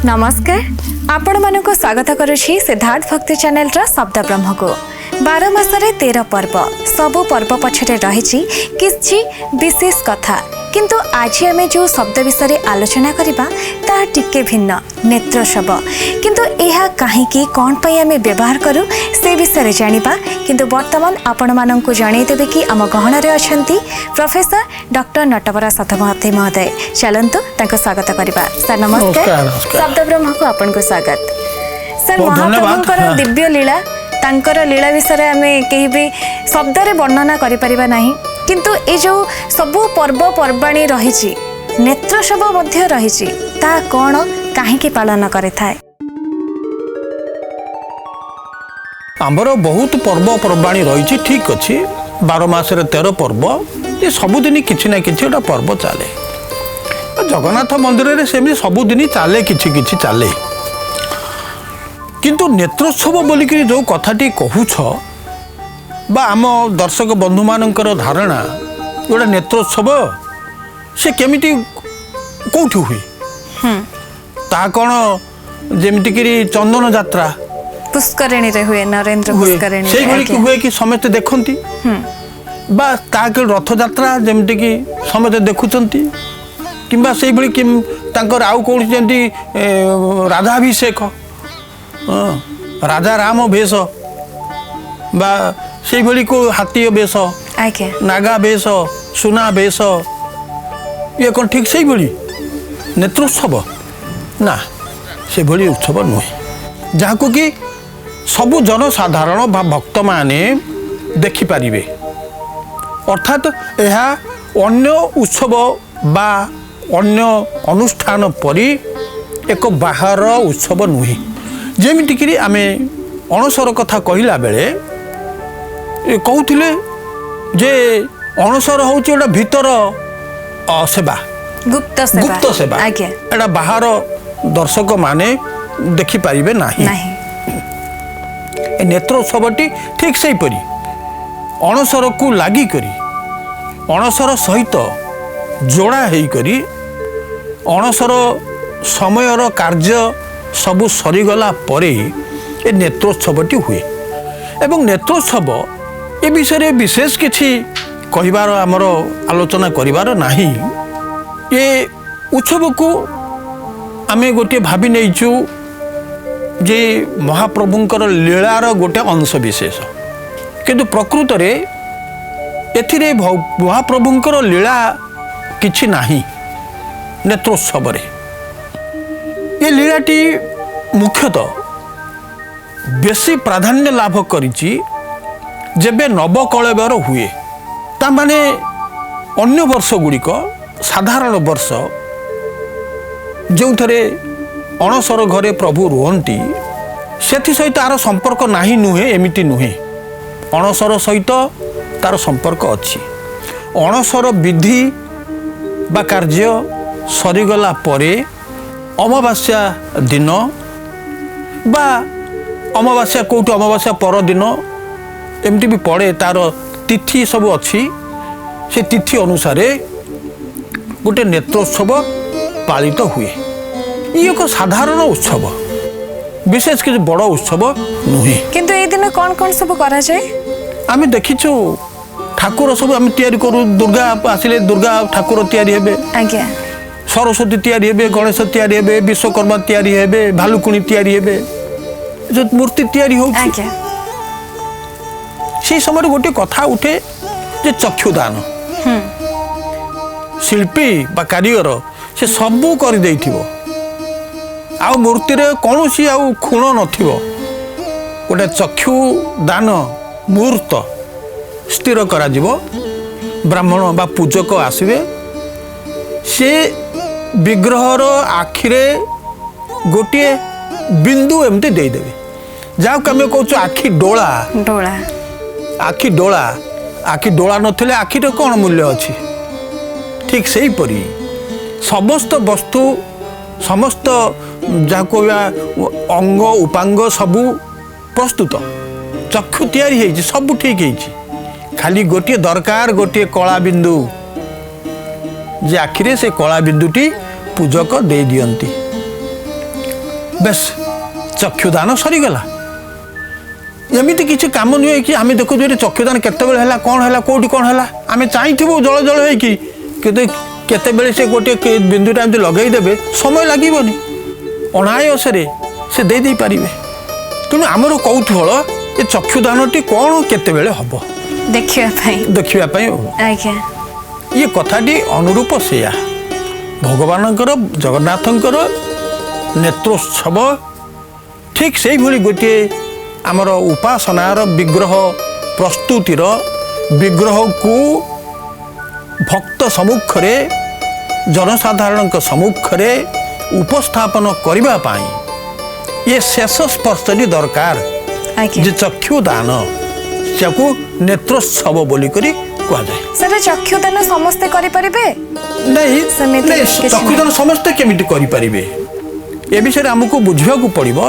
नमस्कार आपण मानक स्वागत करुछि सिद्धार्थ भक्ति चैनल रा शब्द ब्रह्म को 12 मासरे 13 पर्व सबु पर्व पछरे रहिछि किछि विशेष कथा किंतु आज आमे जो शब्द विषय आलोचना करिबा ता टिके भिन्न नेत्रोत्सव किंतु एहा काहेकि कोन पई आमे व्यवहार करू से विषय जानिबा किंतु वर्तमान आपण माननकु जणै देबे कि आम गहन रे अछंती प्रोफेसर डॉक्टर नटवरा सतमहती महोदय चलंतु ताको स्वागत करिबा सर नमस्कार शब्द ब्रह्म को आपन को स्वागत सर महाप्रभुकर दिव्य लीला तांकर लीला विषय आमे केही भी शब्द रे वर्णना करि परिबा नाही किंतु ए जो सबु पर्व पर्वाणी रही नेत्रोत्सव मध्य रही ता कौन कहीं पालन करे थाए आमर बहुत पर्व पर्वाणी रही ठीक अच्छी 12 मासरे 13 पर्व ये सबुदिन किसी ना किसी गोटे पर्व चले जगन्नाथ मंदिर में सेमती सबुदिन चले किछि चले किंतु नेत्रोत्सव बोलिक जो कथाटी कहूछ बा आम दर्शक बंधु मानकर धारणा गोटे नेत्रोत्सव से केमिटी कौटी हुए ता कौन जेमितिक चंदन यात्रा पुष्करिणी रे हुए नरेंद्र पुष्करिणी से हुए कि समस्त देखती बा ताके रथ यात्रा जेमितिक समस्त देखुंती किंबा से भली कि तांकर आउ कौन जेमती राधाभिषेक राजा राम भेष बा से भली को हाथी बेश नागा बेश सुना बेश ये कौन ठीक से भली नेत्रोत्सव ना से भली उत्सव नुहे जहाँ को कि सबु जनसाधारण बा भक्त माने देखिपारे अर्थात यह अन्य उत्सव बा अन्य अनुष्ठान परी एक बाहर उत्सव नुहे जेमितिक आमे अणसर कथा कहला बेले कहते जे अणसर हूँ गोटे भीतर सेवा गुप्त सेवा एटा बाहर दर्शक माने देखिपारे ना नेत्रोत्सवटी ठीक से परी अणसर को लगी करी अणसर सहित जोड़ा है करी अणसर समयर कार्य सबु सरीगला परे ए नेत्रोत्सवटी हुए एवं नेत्रोत्सव ए विषय विशेष किछि कहिबार आमर आलोचना करिबार नाही ये उत्सव को आमे गोटे भाभी नैचु जे महाप्रभुंकर लीलार गोटे अंश विशेष किंतु प्रकृत रे एथिरे महाप्रभुंकर लीला किछि नाही नेत्रोत्सव रे ये लीलाटी मुख्यतः बेसी प्राधान्य लाभ करिछि जेबे नवकलेबर हुए ता माने अन्य वर्ष गुड़िक साधारण वर्ष जो थरे अणसर घरे प्रभु रुहंती सेथि सहित तार संपर्क नाही नुहे एमिति नुहे अणसर सहित तार संपर्क अछि अणसर विधि बा कार्य सरीगला परे अमावास्या दिन बा अमावास्या कौटू अमावास्या पर दिन एमती भी पड़े तार तिथि सब अच्छी से तिथि अनुसार गोटे नेत्रोत्सव पालित हुए ये एक साधारण उत्सव विशेष किसी बड़ उत्सव नुहे किंतु ए दिन कौन कौन सब करा जाए आमे देखिछु ठाकुर सब आमे तैयारी करू दुर्गा आसिले दुर्गा ठाकुर तैयारी हेबे आज्ञा सरस्वती तैयारी हेबे गणेश तैयारी हेबे विश्वकर्मा तैयारी हेबे भालुकुणी तैयारी हेबे जो मूर्ति तैयारी हो से समय गोटे कथा उठे जे चक्षुदान शिल्पी बा कारीगर से सबू कर देइथिबो आ मूर्ति रे कोनोसी आ खुण नथिबो गोटे चक्षुदान मुहूर्त स्थिर करा जिवो ब्राह्मण बा पूजक आसीबे से विग्रहर आखिरे गोटे बिंदु एमती दे देबे जाओ कमे कहूँ आखि डोला डोला आखि डोला नथिले आखि रे कौन मूल्य अच्छी ठीक से ही परी समस्त वस्तु समस्त जहाँ कहवा अंग उपांग सबू प्रस्तुत चक्षु तैयारी है सब ठीक है खाली गोटे दरकार गोटे कला बिंदु जे आखिरे से कला बिंदुटी पूजक दे दियंती बेस चक्षुदान सरीगला एमती किसी कम नुहे कि आम देखु चक्षुदान केतबेले है कौन है कौटी कौन है आम चाहू जल जल होगी केतबेले से गोटे बिंदुटा एमती लगेदेवे समय लगन अनायास से दे पारे तेणु आमर कौतूहल ये चक्षुदान टी कौन केतबेले हम देखा ये कथाटी अनुरूप सेया भगवान जगन्नाथंकर नेत्रोत्सव ठीक से भली गोटे आमर उपासनार विग्रह प्रस्तुतिर विग्रह को भक्त सम्मुखें जनसाधारण सम्मुखें उपस्थापन करने पाई ये शेष स्पर्शटी दरकार जे चक्षुदान से नेत्रोत्सव बोली करी कह जाए। चक्षुदान समस्ते नहीं चक्षुदान समस्ते केमिति करि परिबे ए विषय आमको बुझिया को पड़िबो।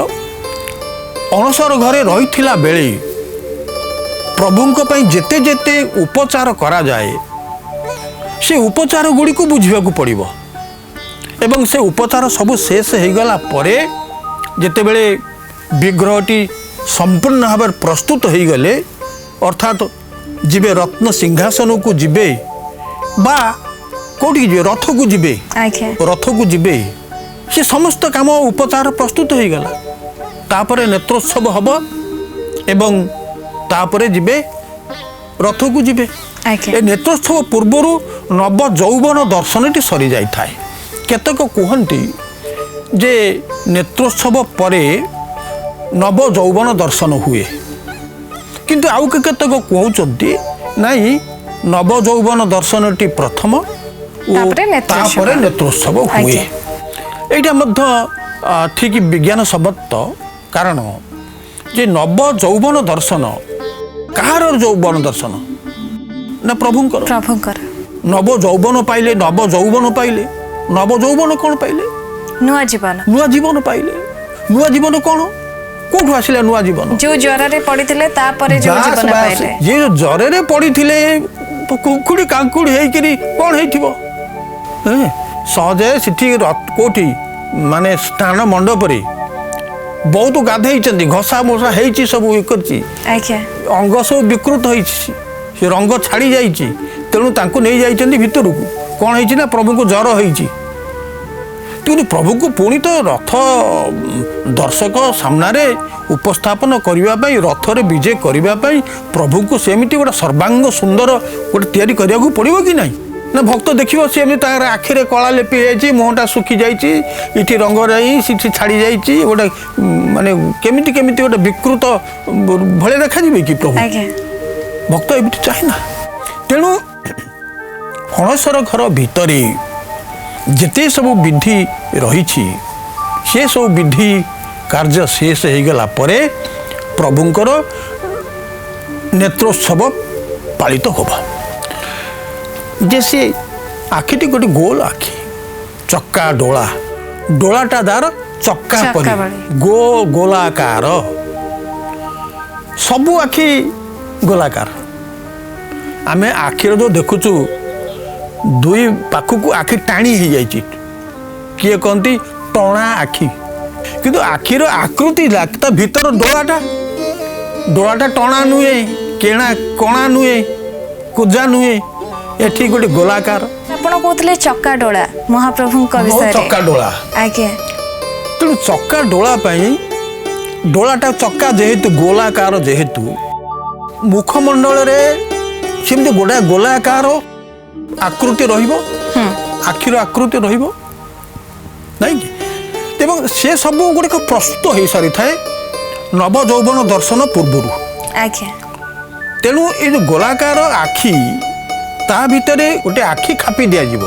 अणसर घरे रहिथिला बेले प्रभुंक पई जेते जेते उपचार करा जाए से उपचार गुड़ी को बुझिया को पड़िबो एवं से उपचार सब शेष हो गला परे जेते बेले विग्रहटी संपूर्ण भाव प्रस्तुत हो गले अर्थात जीवे रत्न सिंहासन को जीवे बा कोठी जे रथ को जीवे रथ को जीवे से समस्त काम उपचार प्रस्तुत हो गला तापरे नेत्रोत्सव हब एवं तापरे जीवे रथ को जीवे ए नेत्रोत्सव पूर्वर नव यौवन दर्शनटी सरी जाई थाए केतक कहती जे नेत्रोत्सव परे नव यौवन दर्शन हुए किंतु आउ केतक कहउचंती नहीं नव यौवन दर्शनटी प्रथम तापरे नेत्रोत्सव हुए एटा मध्य ठीक विज्ञान सम्मत कारण जे नव यौवन दर्शन कहार यौवन दर्शन ना प्रभुंकर नव यौवन पाइले नव यौवन पाइले नव यौवन कौन पाइले नुआ जीवन पाइले नुआ जीवन कौन कोठु आसिला नुआ जीवन जो ज्वर रे पडिथिले तापरे जो जीवन पाइले जे ज्वर रे पडिथिले कुकुड़ी कांकुड़ी हेकरी कौन हेथिबो सहजे सिठी कोठी माने स्नान मंडप रे बहुत गाधे घसा मोसा हेची सब करची अंग सब विकृत होइछि से रंग छाड़ी जाइछि तेणु तांको नहीं जाइछन्ती भितर को कौन होइछि ना प्रभु को ज्वर होइछि तेणु प्रभु को पुणी तो रथ दर्शक सामने उपस्थापन करने रथ रे विजय करने प्रभु को सेमती गोटे सर्वांग सुंदर गोटे तैयारी करने पड़ो कि नहीं ना भक्त देखिए सी आखिरे कला लेपि जाइए मुहटा सुखी जाइए रंग रही सी छाड़ी जाइए गोटे माने केमिति केमिति गोटे विकृत भले देखा कि प्रभु भक्त एमती चाहे ना तेणु अणसर घर भितर जिते सब विधि रही से सब विधि कार्य शेष हो गला परे प्रभुंकर नेत्रोत्सव पालित होगा जैसे आखिटी गोटे गोल आखि चक्का डोला डोलाटा दार चक्का परी गोलाकार सबू आखि गोलाकार आमे आखिर जो देखुचु दुई पाखक आखि टाणी हो जाइए किए कहती टणा आखि किंतु आखिर आकृति ता भीतर डोलाटा टणा नुहे केणा कणा नुहे कुजा नुहे एठी गोटे गोलाकार आपण कहतले चक्का डोला महाप्रभु का विषय रे चक्का डोला आके तेणु चक्का डोला पई डोलाटा चक्का जेहेतु गोलाकार जेहेतु मुखमंडल रे सेमती गोटा गोलाकार आकृति रहिबो आखिर आकृति रहिबो नहीं कि एवं से सब गुड़िक प्रस्तुत हो सारी थाए नव यौवन दर्शन पूर्वर तेणु ये जो गोलाकार आखि ता भितर गोटे आखि खापी दि जाव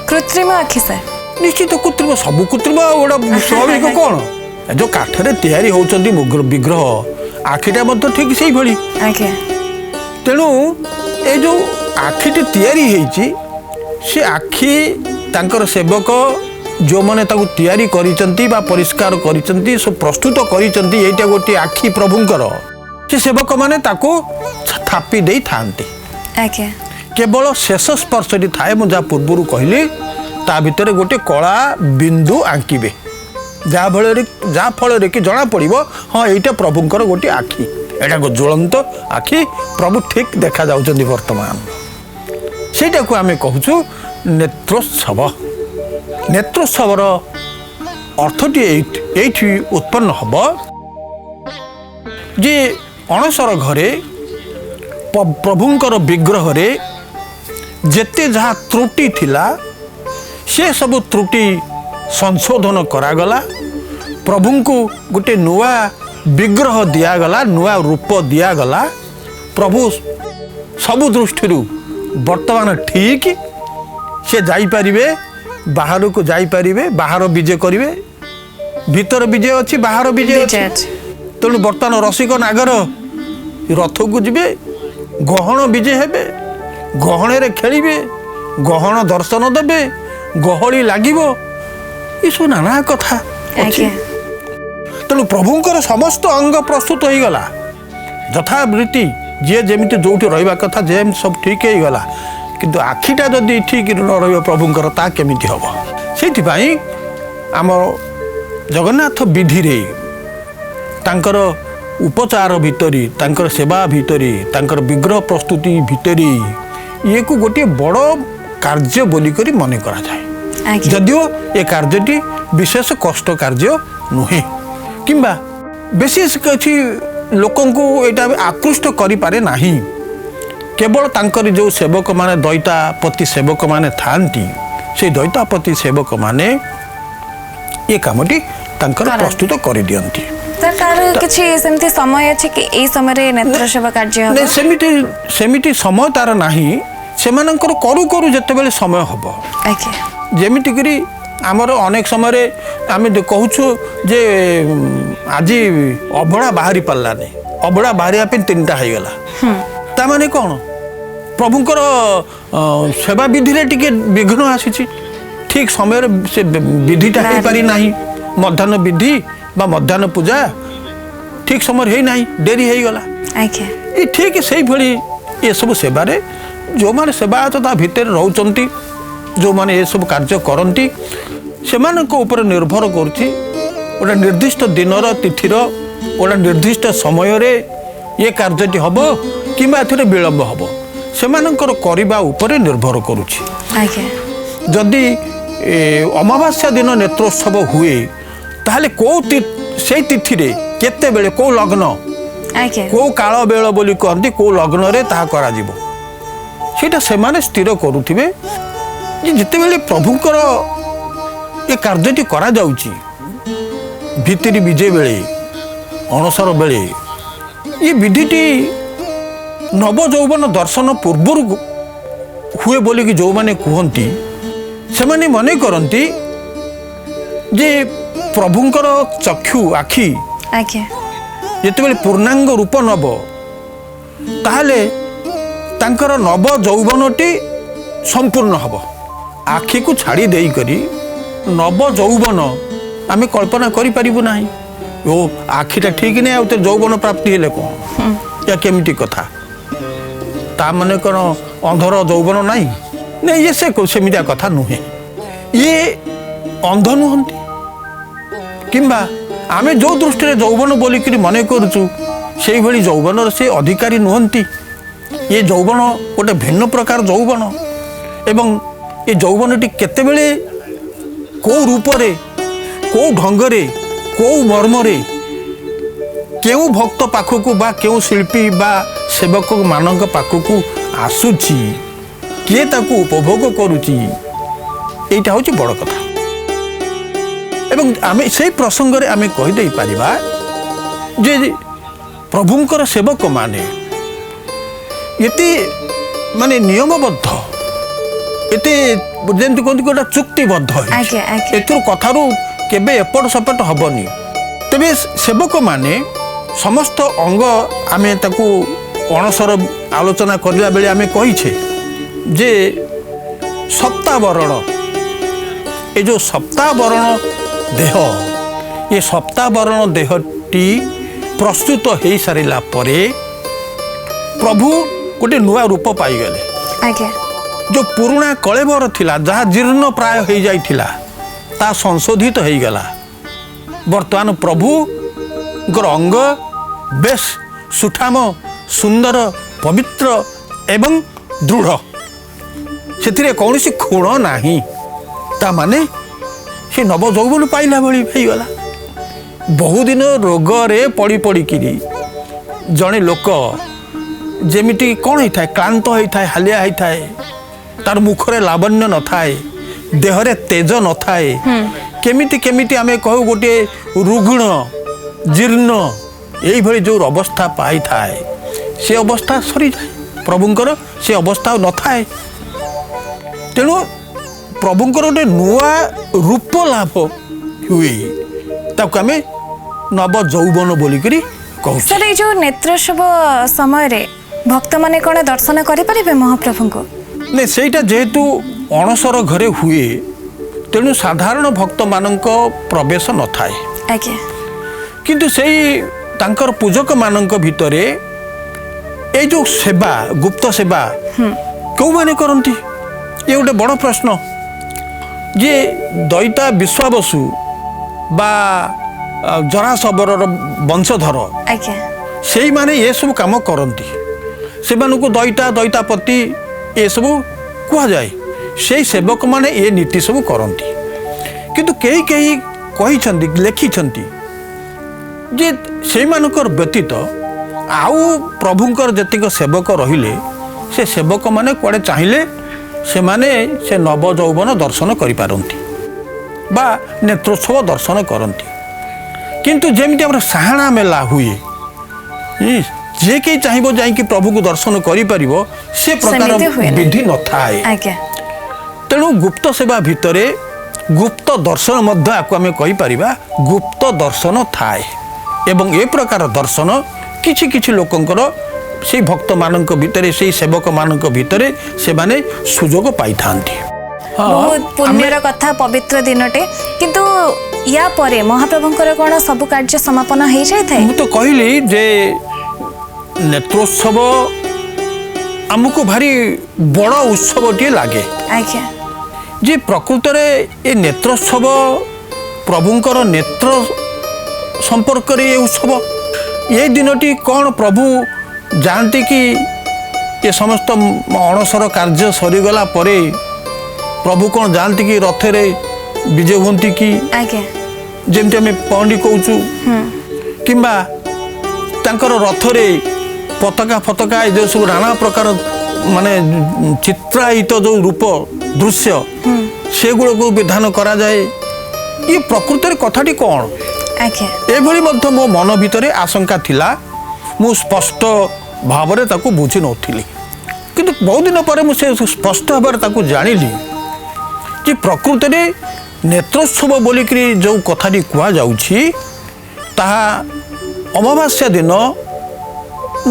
कृत्रिम आखि सर निश्चित कृत्रिम सब कृत्रिम गोटे स्वाभाविक कौन जो काठरे तैयारी होचंदी विग्रह आखिटा ठीक से भली तेणु ये जो आखिटी तैयारी होइछि से आखि तांकर सेवक जो मैंने तैयारी करिसंती बा परिष्कार करिसंती सब प्रस्तुत करिसंती एटा गोटे आखि प्रभुंकर से सेवक माने ताको थापी दे थांती केवल शेष स्पर्शटी थाए मुझे पूर्वर कहली ता भितर गोटे कला बिंदु आंकिबे जहाँ फल कि जना पड़ो हाँ यहाँ प्रभुंर गोटे आखि एटा ज्वलंत आखि प्रभु ठीक देखा जाउछन्ति वर्तमान सेटा को आमे कहूछु नेत्रोत्सव नेत्रोत्सवर अर्थटी एठी उत्पन्न हब जे अणसर घरे प्रभुंकर विग्रह रे जेते जहाँ त्रुटि थिला से सब त्रुटि संशोधन करागला प्रभु को गोटे नुआ विग्रह दिगला नुआ रूप दिगला प्रभु सबु दृष्टि वर्तमान ठीक से जाइपारे बाहर को जाइपारे बाहर विजय करेंगे भीतर विजय अच्छी बाहर विजय अच्छी तेणु बर्तमान रसिक नागर रथ को जीवे गहन विजय हेबे गहणे खेलिबे गहन दर्शन देबे गहली लागिबो ये सब नाना कथा अच्छी तेणु प्रभुंकर समस्त अंग प्रस्तुत हो गला यथावृत्ति जी जमी जो रहा कथा जे सब ठीक हो गला किंतु आखिटा जदि ठीक न रही प्रभुंकर ता केमिति हम से आम जगन्नाथ विधि रे तांकर उपचार भितरी तांकर सेवा भितरी तांकर विग्रह प्रस्तुति भितरी ये को गोटे बड़ कार्य बोली करी मन करा जाए जदियो ये कार्यटी विशेष कष्ट कार्य नुहे किंबा विशेष किसी लोकं को एटा आकृष्ट करि पारे नाही केवल तांकर जो सेवक माने दैतापति सेवक माने थांती से दैतापति सेवक माने ये कामटी तांकर प्रस्तुत करि दियंती तार किछि सेमति समय अछि कि ए समय रे नेत्र सेवा कार्य हो सेमिति समय तार नाही सेमानकर करू करू जते बेले समय हबो जेमिति करी आमर अनेक समय आम कहूँ जे आज अभड़ा बाहरी पार्लानी अभड़ा बाहर 3टा हो गला ताने कौन प्रभुंकर सेवा विधि रे टिके विघ्न आसी ठीक समय से विधिटा हो पारि नाही मध्याह्न विधि बा मध्याह्न पूजा ठीक समय है नाही डेरी हो गला ये ठीक से भली ये सब सेवारे जो माने सेवायत ता भितर रहउचंती जो माने ये सब कार्य करती से निर्भर करुच्ची गोटे निर्दिष्ट दिनर तिथिर गोटे निर्दिष्ट समय रे ये कार्यटी हम कि विलम्ब हम से करने उपर निर्भर करुच्ची जदि अमावास्या दिन नेत्रोत्सव हुए ताहले कौ से तिथि रे केते बेले कौ लग्न कौ काल बेल बोली कहती कौ लग्न रे ताहा करा जिवो सेटा सेमाने स्थिर करुथिबे जिते बेले प्रभुंकर ये कार्यटी करा जाउची भितरी विजय बेले अणसर बेले ये विधिटी नव यौवन दर्शन पूर्वर हुए बोली कि जो माने कहती से माने मने करती जे प्रभुंकर चक्षु आखि जिते बेले पूर्णांग रूप नब ताहले तांकर नव यौवनटी संपूर्ण हब आखि को छाड़ी देई करी नव यौवन आम कल्पना करूँ ना ओ आखिटा ठीक नहीं आते यौवन प्राप्ति हेले कौन या केमिटी कथा ता माने कौन अंधर यौवन नहीं नहीं ये से सेमितिया कथा नुहे ये अंध नुहंती किंबा आमे जो दृष्टि यौवन बोलिक मन करुचु से भली यौवन से अधिकारी नुहंती ये यौवन गोटे भिन्न प्रकार यौवन एवं ये यौवनटी केतेबेले को रूपरे को ढंगरे को मर्मरे केउ भक्त पाखकू बा केउ शिल्पी बा सेवक मानक पाखकू आसुची किए ताकू उपभोग करुची एटा होची बड़ कथा एवं आमे से प्रसंग रे आमे कहि देई परिबा जे प्रभुंकर सेवक माने यति माने नियमबद्ध एते जेंति कोंति कोटा चुक्तिबद्ध एथुर कथारू केबे एपट सपट हबनी तबे सेवक माने समस्त अंग आमे ताकू अणसर आलोचना करला बेले आमे कहिछे जे सप्तावरण ए जो सप्तावरण देह ये सप्तावरण देहटी प्रस्तुत हो सारा परे प्रभु गोटे नुआ रूप पाईगले जो पुराणा कलेबर थिला जहाँ जीर्ण प्राय हो जाइथिला ता संशोधित हो गला ବର୍ତ୍ତମାନ ପ୍ରଭୁଙ୍କର ଅଙ୍ଗ ବେଶ ସୁଠାମ ସୁନ୍ଦର ପବିତ୍ର ଏବଂ ଦୃଢ଼, ସେଥିରେ କୌଣସି ଖୁଣ ନାହିଁ। ତା ମାନେ ସେ ନବ ଯୌବନ ପାଇଲା ଭଳି ହେଇଗଲା। ବହୁଦିନ ରୋଗରେ ପଡ଼ି ପଡ଼ିକିରି ଜଣେ ଲୋକ ଯେମିତି କ'ଣ ହେଇଥାଏ, କ୍ଳାନ୍ତ ହେଇଥାଏ, ହାଲିଆ ହେଇଥାଏ, ତାର ମୁଖରେ ଲାବଣ୍ୟ ନଥାଏ, ଦେହରେ ତେଜ ନଥାଏ, କେମିତି କେମିତି ଆମେ କହୁ ଗୋଟିଏ ରୁଗ୍ଣ ଜୀର୍ଣ୍ଣ ଏଇଭଳି ଯେଉଁ ଅବସ୍ଥା ପାଇଥାଏ, ସେ ଅବସ୍ଥା ସରିଯାଏ। ପ୍ରଭୁଙ୍କର ସେ ଅବସ୍ଥା ଆଉ ନଥାଏ। ତେଣୁ ପ୍ରଭୁଙ୍କର ଗୋଟେ ନୂଆ ରୂପ ଲାଭ ହୁଏ, ତାକୁ ଆମେ ନବ ଯୌବନ ବୋଲିକରି କହୁ। ସାର୍, ଏଇ ଯେଉଁ ନେତ୍ରୋତ୍ସବ ସମୟରେ ଭକ୍ତମାନେ କ'ଣ ଦର୍ଶନ କରିପାରିବେ ମହାପ୍ରଭୁଙ୍କୁ? ନାଇଁ, ସେଇଟା ଯେହେତୁ ଅଣସର ଘରେ ହୁଏ, ତେଣୁ ସାଧାରଣ ଭକ୍ତମାନଙ୍କ ପ୍ରବେଶ ନଥାଏ। ଆଜ୍ଞା। କିନ୍ତୁ ସେଇ ତାଙ୍କର ପୂଜକମାନଙ୍କ ଭିତରେ ଏଇ ଯେଉଁ ସେବା, ଗୁପ୍ତ ସେବା କେଉଁମାନେ କରନ୍ତି? ଏ ଗୋଟେ ବଡ଼ ପ୍ରଶ୍ନ। ଯେ ଦଇତା ବିଶ୍ୱାବସୁ ବା ଜରାସବରର ବଂଶଧର, ଆଜ୍ଞା, ସେଇମାନେ ଏସବୁ କାମ କରନ୍ତି। ସେମାନଙ୍କୁ ଦଇତା ଦଇତାପତି ଏସବୁ କୁହାଯାଏ। ସେଇ ସେବକମାନେ ଏ ନୀତି ସବୁ କରନ୍ତି। କିନ୍ତୁ କେହି କେହି କହିଛନ୍ତି, ଲେଖିଛନ୍ତି ଯେ ସେଇମାନଙ୍କର ବ୍ୟତୀତ ଆଉ ପ୍ରଭୁଙ୍କର ଯେତିକ ସେବକ ରହିଲେ, ସେ ସେବକମାନେ କୁଆଡ଼େ ଚାହିଁଲେ ସେମାନେ ସେ ନବ ଯୌବନ ଦର୍ଶନ କରିପାରନ୍ତି ବା ନେତ୍ରୋତ୍ସବ ଦର୍ଶନ କରନ୍ତି। କିନ୍ତୁ ଯେମିତି ଆମର ସାହାଣା ମେଲା ହୁଏ, ଯେ କେହି ଚାହିଁବ ଯାଇକି ପ୍ରଭୁକୁ ଦର୍ଶନ କରିପାରିବ, ସେ ପ୍ରକାର ବିଧି ନଥାଏ। ତେଣୁ ଗୁପ୍ତ ସେବା ଭିତରେ ଗୁପ୍ତ ଦର୍ଶନ ମଧ୍ୟ ଆକୁ ଆମେ କହିପାରିବା ଗୁପ୍ତ ଦର୍ଶନ ଥାଏ। ଏବଂ ଏ ପ୍ରକାର ଦର୍ଶନ କିଛି କିଛି ଲୋକଙ୍କର, ସେଇ ଭକ୍ତମାନଙ୍କ ଭିତରେ, ସେଇ ସେବକମାନଙ୍କ ଭିତରେ ସେମାନେ ସୁଯୋଗ ପାଇଥାନ୍ତି। ବହୁତ ପୁଣ୍ୟର କଥା, ପବିତ୍ର ଦିନଟେ। କିନ୍ତୁ ୟା ପରେ ମହାପ୍ରଭୁଙ୍କର କ'ଣ ସବୁ କାର୍ଯ୍ୟ ସମାପନ ହେଇଯାଇଥାଏ? ମୁଁ ତ କହିଲି ଯେ ନେତ୍ରୋତ୍ସବ ଆମକୁ ଭାରି ବଡ଼ ଉତ୍ସବଟିଏ ଲାଗେ। ଆଜ୍ଞା। ଯେ ପ୍ରକୃତରେ ଏ ନେତ୍ରୋତ୍ସବ ପ୍ରଭୁଙ୍କର ନେତ୍ର ସମ୍ପର୍କରେ ଏ ଉତ୍ସବ। ଏ ଦିନଟି କ'ଣ ପ୍ରଭୁ ଯାଆନ୍ତି କି ଏ ସମସ୍ତ ଅଣସର କାର୍ଯ୍ୟ ସରିଗଲା ପରେ ପ୍ରଭୁ କ'ଣ ଯାଆନ୍ତି କି ରଥରେ ବିଜେ ହୁଅନ୍ତି କି? ଆଜ୍ଞା। ଯେମିତି ଆମେ ପହଣ୍ଡି କହୁଛୁ, କିମ୍ବା ତାଙ୍କର ରଥରେ ପତାକା ଫତକା ଏ ଯେଉଁ ସବୁ ନାନା ପ୍ରକାର ମାନେ ଚିତ୍ରାୟିତ ଯେଉଁ ରୂପ ଦୃଶ୍ୟ, ସେଗୁଡ଼କୁ ବିଧାନ କରାଯାଏ। ଇଏ ପ୍ରକୃତରେ କଥାଟି କ'ଣ? ଏଭଳି ମଧ୍ୟ ମୋ ମନ ଭିତରେ ଆଶଙ୍କା ଥିଲା। ମୁଁ ସ୍ପଷ୍ଟ ଭାବରେ ତାକୁ ବୁଝି ନଥିଲି, କିନ୍ତୁ ବହୁତ ଦିନ ପରେ ମୁଁ ସେ ସ୍ପଷ୍ଟ ଭାବରେ ତାକୁ ଜାଣିଲି ଯେ ପ୍ରକୃତରେ ନେତ୍ରୋତ୍ସବ ବୋଲିକିରି ଯେଉଁ କଥାଟି କୁହାଯାଉଛି, ତାହା ଅମାବାସ୍ୟା ଦିନ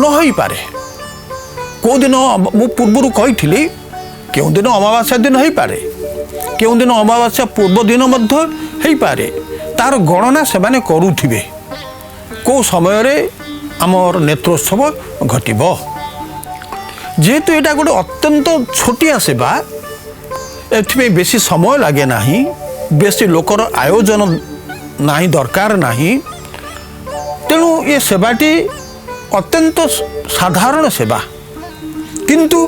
ନ ହୋଇପାରେ। କେଉଁଦିନ ମୁଁ ପୂର୍ବରୁ କହିଥିଲି, କେଉଁଦିନ ଅମାବାସ୍ୟା ଦିନ ହୋଇପାରେ, କେଉଁଦିନ ଅମାବାସ୍ୟା ପୂର୍ବ ଦିନ ମଧ୍ୟ ହୋଇପାରେ। ତାର ଗଣନା ସେମାନେ କରୁଥିବେ, କେଉଁ ସମୟରେ ଆମର ନେତ୍ରୋତ୍ସବ ଘଟିବ। ଯେହେତୁ ଏଇଟା ଗୋଟେ ଅତ୍ୟନ୍ତ ଛୋଟିଆ ସେବା, ଏଥିପାଇଁ ବେଶୀ ସମୟ ଲାଗେ ନାହିଁ, ବେଶୀ ଲୋକର ଆୟୋଜନ ନାହିଁ, ଦରକାର ନାହିଁ। ତେଣୁ ଏ ସେବାଟି ଅତ୍ୟନ୍ତ ସାଧାରଣ ସେବା। କିନ୍ତୁ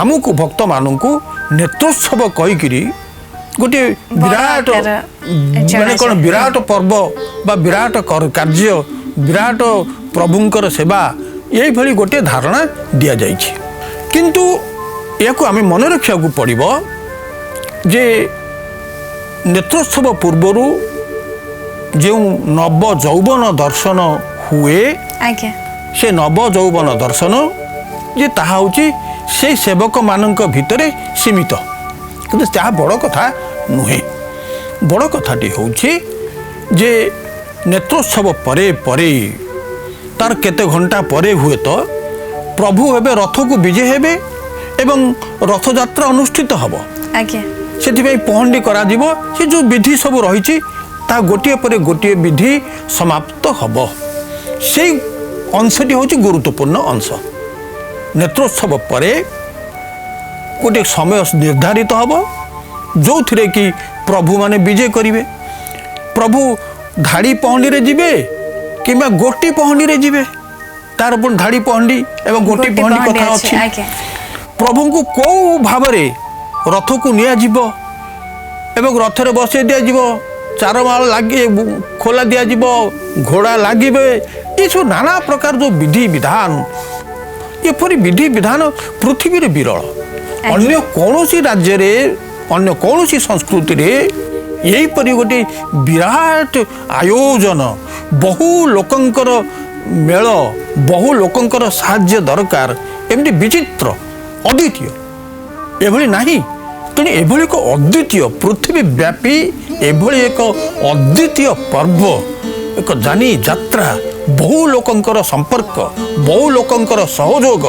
ଆମକୁ ଭକ୍ତମାନଙ୍କୁ ନେତ୍ରୋତ୍ସବ କହିକିରି ଗୋଟିଏ ବିରାଟ, ମାନେ କ'ଣ ବିରାଟ ପର୍ବ ବା ବିରାଟ କାର୍ଯ୍ୟ, ବିରାଟ ପ୍ରଭୁଙ୍କର ସେବା, ଏଇଭଳି ଗୋଟିଏ ଧାରଣା ଦିଆଯାଇଛି। କିନ୍ତୁ ଏହାକୁ ଆମେ ମନେ ରଖିବାକୁ ପଡ଼ିବ ଯେ ନେତ୍ରୋତ୍ସବ ପୂର୍ବରୁ ଯେଉଁ ନବ ଯୌବନ ଦର୍ଶନ ହୁଏ, ସେ ନବ ଯୌବନ ଦର୍ଶନ ଯେ ତାହା ହେଉଛି ସେଇ ସେବକମାନଙ୍କ ଭିତରେ ସୀମିତ। କିନ୍ତୁ ତାହା ବଡ଼ କଥା ନୁହେଁ। ବଡ଼ କଥାଟି ହେଉଛି ଯେ ନେତ୍ରୋତ୍ସବ ପରେ ପରେ, ତାର କେତେ ଘଣ୍ଟା ପରେ ହୁଏତ ପ୍ରଭୁ ଏବେ ରଥକୁ ବିଜେ ହେବେ ଏବଂ ରଥଯାତ୍ରା ଅନୁଷ୍ଠିତ ହେବ। ସେଥିପାଇଁ ପହଣ୍ଡି କରାଯିବ। ସେ ଯେଉଁ ବିଧି ସବୁ ରହିଛି, ତାହା ଗୋଟିଏ ପରେ ଗୋଟିଏ ବିଧି ସମାପ୍ତ ହେବ। ସେଇ ଅଂଶଟି ହେଉଛି ଗୁରୁତ୍ୱପୂର୍ଣ୍ଣ ଅଂଶ। ନେତ୍ରୋତ୍ସବ ପରେ ଗୋଟିଏ ସମୟ ନିର୍ଦ୍ଧାରିତ ହେବ, ଯେଉଁଥିରେ କି ପ୍ରଭୁମାନେ ବିଜେ କରିବେ। ପ୍ରଭୁ धाड़ी पहंडी रे जिबे किंबा गोटी पहंडी रे जिबे तार पुणी धाड़ी पहंडी एवं गोटी पहंडी कथा अछि प्रभु को को भाव रे रथ को निया जिवो एवं रथ रे बसै दिया जिवो चार माल लागे खोला दिया जिवो घोड़ा लागिबे ये सब नाना प्रकार जो विधि विधान ये परी विधि विधान पृथ्वी रे विरल अन्य कौनसी राज्य रे अन्य कौनसी संस्कृति रे यही परी गोटे विराट आयोजन बहु लोकंकर मेल बहु लोकंकर साहाय्य दरकार एमती विचित्र अद्वितीय एभली नहीं तेणु एभली एक अद्वितीय पृथ्वी व्यापी एभली एक अद्वितीय पर्व एक जानी यात्रा बहु लोकंकर संपर्क बहु लोकंकर सहयोग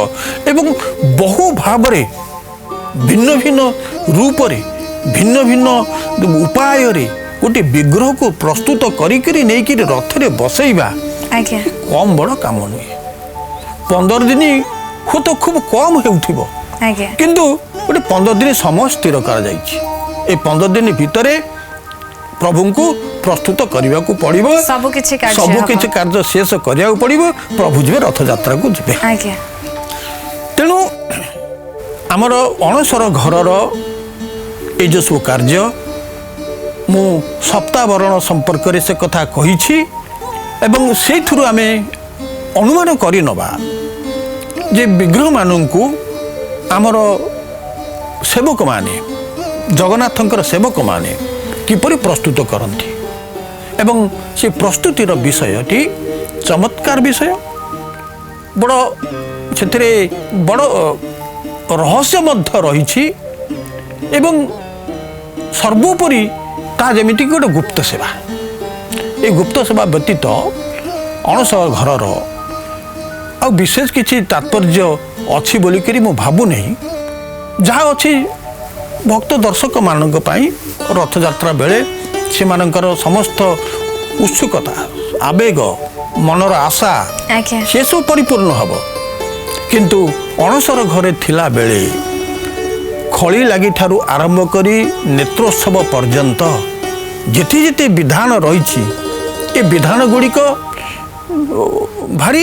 एवं बहु भाव रे भिन्न भिन्न रूप रे भिन्न भिन्न उपाय रे गोटे विग्रह को प्रस्तुत करी नहीं रथ रे बसैबा कम बड़ काम नुहे 15 दिन हो तो खूब कम हेउथिबो किंतु गोटे 15 दिन समय स्थिर कर जाइछि ए 15 दिन भितरे प्रभु को प्रस्तुत करने को पड़ो सब किछि कार्य शेष करने को पड़ो प्रभु जी रथ यात्रा को जी तेणु आमर अणसर घर ये जो सब कार्य मु सप्तावरण संपर्क से कथा कही एवं से आम अनुमान कर नवा जे विग्रह मानू आमर सेवक माने जगन्नाथंकर सेवक माने किपरि प्रस्तुत करती एवं से प्रस्तुतिर विषयटी चमत्कार विषय बड़ से बड़ रहस्य मध्य रही एवं सर्वोपरि ता जमिति गोटे गुप्त सेवा ये गुप्त सेवा व्यतीत अणसर घर आ विशेष किसी तात्पर्य अच्छी बोलिकी मु भावु नहीं जहाँ अच्छी भक्त दर्शक मानक पई रथ यात्रा बेले से मानकर समस्त उत्सुकता आवेग मनर आशा से सब परिपूर्ण हब किंतु अणसर घरे थिला बेले खड़ी लगी ठारू आरंभ करी नेत्रोत्सव पर्यंत जेते जेते विधान रही ये विधान गुड़िक भारी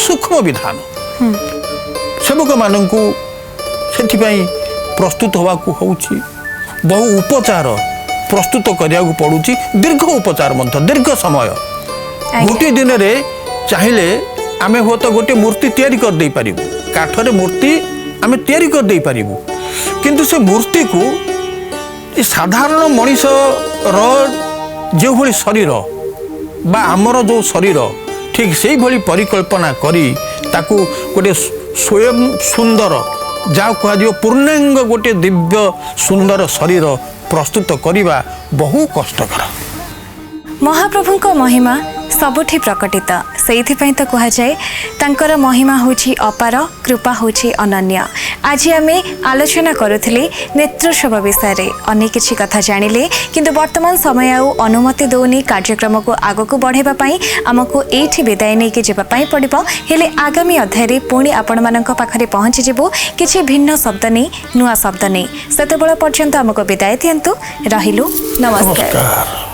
सूक्ष्म विधान सेवक मानू से प्रस्तुत होगा बहु उपचार प्रस्तुत करिया पड़ुची दीर्घ उपचार मध्य दीर्घ समय गोटे दिन रे चाहिए आमे हो तो गोटे मूर्ति तैयारी कर दे पारिबु काठरे मूर्ति आमे तैयारी कर दे पारिबु किंतु से मूर्ति को साधारण मनीष जो भली शरीर बा आमर जो शरीर ठीक से भली परिकल्पना करी ताकू गोटे स्वयं सुंदर जहाँ कह पूर्णांग गोटे दिव्य सुंदर शरीर प्रस्तुत करने बहु कष्टकर महाप्रभु को महिमा सबुठी प्रकटित से तो कहुए तांकर महिमा होची अपार कृपा होची अनन्य आज आम आलोचना करुले नेत्रोत्सव विषय रे अनेक किछि कथा जानिले किंतु वर्तमान समय अनुमति दौनी कार्यक्रम को आग को बढ़ाई आमको ये विदाय नहीं कि जावाई पड़ो हेले आगामी अध्याय पुणी आपण मानक पाखरे पहुँची जीवु किछि भिन्न शब्द नहीं नुआ शब्द नहीं सेतेबेला पर्यंत आमको विदाय दियंतु रहिलु नमस्कार।